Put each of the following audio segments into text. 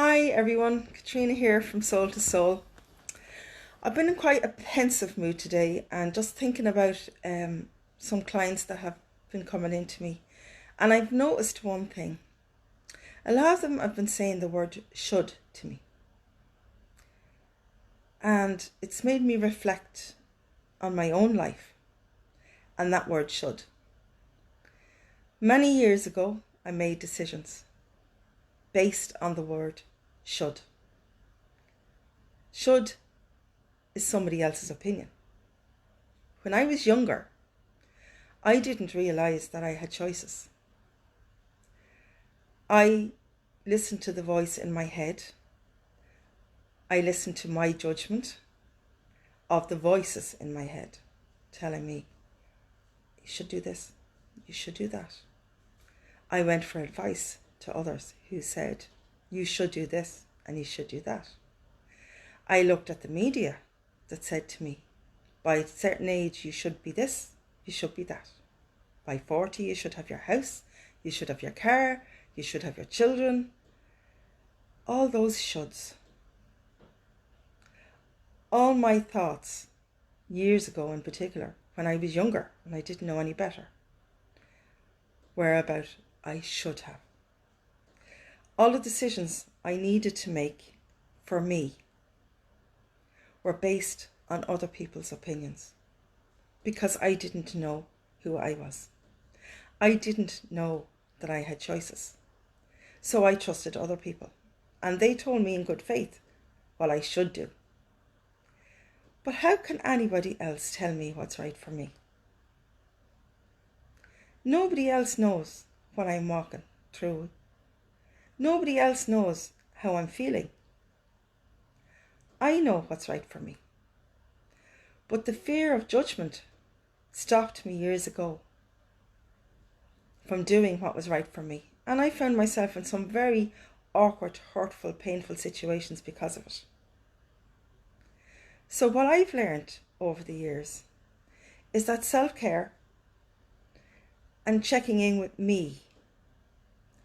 Hi everyone, Katrina here from Soul to Soul. I've been in quite a pensive mood today and just thinking about some clients that have been coming into me. And I've noticed one thing. A lot of them have been saying the word should to me. And it's made me reflect on my own life and that word should. Many years ago, I made decisions based on the word should. Should is somebody else's opinion. When I was younger, I didn't realise that I had choices. I listened to the voice in my head. I listened to my judgment of the voices in my head telling me, you should do this, you should do that. I went for advice to others who said, you should do this and you should do that. I looked at the media that said to me, by a certain age you should be this, you should be that. By 40 you should have your house, you should have your car, you should have your children. All those shoulds. All my thoughts, years ago in particular, when I was younger and I didn't know any better, were about I should have. All the decisions I needed to make for me were based on other people's opinions because I didn't know who I was. I didn't know that I had choices. So I trusted other people and they told me in good faith what I should do. But how can anybody else tell me what's right for me? Nobody else knows what I'm walking through. Nobody else knows how I'm feeling. I know what's right for me. But the fear of judgment stopped me years ago from doing what was right for me. And I found myself in some very awkward, hurtful, painful situations because of it. So what I've learned over the years is that self-care and checking in with me,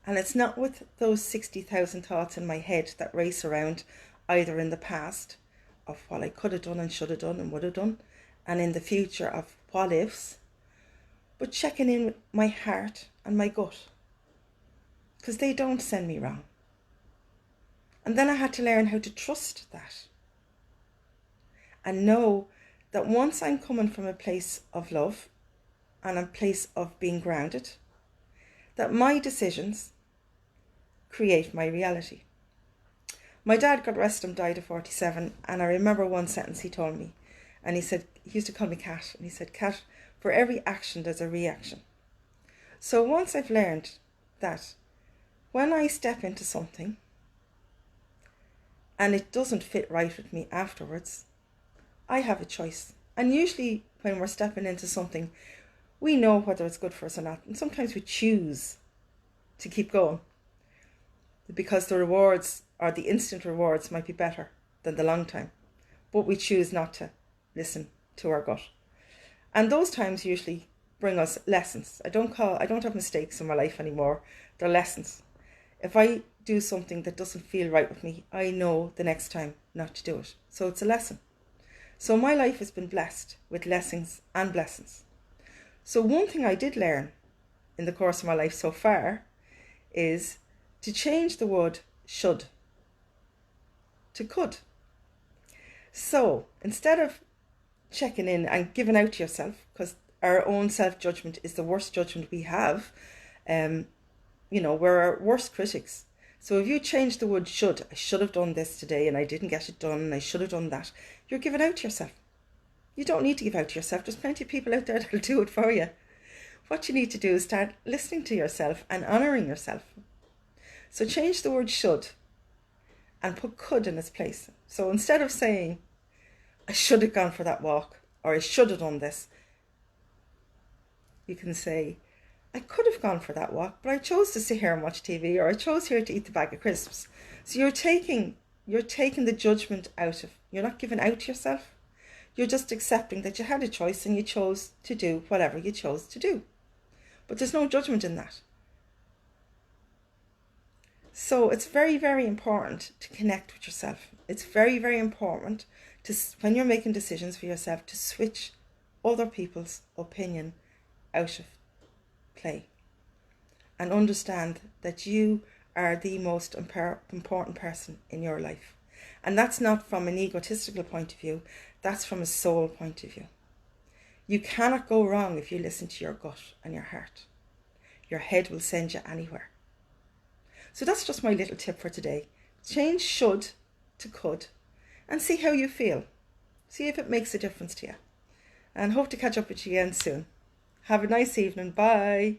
and it's not with those 60,000 thoughts in my head that race around either in the past of what I could have done and should have done and would have done, and in the future of what ifs, but checking in with my heart and my gut, because they don't send me wrong. And then I had to learn how to trust that and know that once I'm coming from a place of love and a place of being grounded, that my decisions create my reality. My dad, God rest him, died at 47, and I remember one sentence he told me, and he said, he used to call me Kat, and he said, Kat, for every action there's a reaction. So once I've learned that when I step into something and it doesn't fit right with me afterwards, I have a choice. And usually when we're stepping into something, we know whether it's good for us or not, and sometimes we choose to keep going because the rewards or the instant rewards might be better than the long time, but we choose not to listen to our gut. And those times usually bring us lessons. I don't have mistakes in my life anymore. They're lessons. If I do something that doesn't feel right with me, I know the next time not to do it. So it's a lesson. So my life has been blessed with lessons and blessings. So one thing I did learn in the course of my life so far is to change the word should to could. So instead of checking in and giving out to yourself, because our own self-judgment is the worst judgment we have, we're our worst critics. So if you change the word should, I should have done this today and I didn't get it done and I should have done that, you're giving out to yourself. You don't need to give out to yourself. There's plenty of people out there that'll do it for you. What you need to do is start listening to yourself and honouring yourself. So change the word should and put could in its place. So instead of saying, I should have gone for that walk or I should have done this, you can say, I could have gone for that walk, but I chose to sit here and watch TV, or I chose here to eat the bag of crisps. So you're taking the judgment out of, you're not giving out to yourself. You're just accepting that you had a choice and you chose to do whatever you chose to do. But there's no judgment in that. So it's very, very important to connect with yourself. It's very, very important to, when you're making decisions for yourself, to switch other people's opinion out of play and understand that you are the most important person in your life. And that's not from an egotistical point of view, that's from a soul point of view. You cannot go wrong if you listen to your gut and your heart. Your head will send you anywhere. So that's just my little tip for today. Change should to could and see how you feel. See if it makes a difference to you. And hope to catch up with you again soon. Have a nice evening. Bye.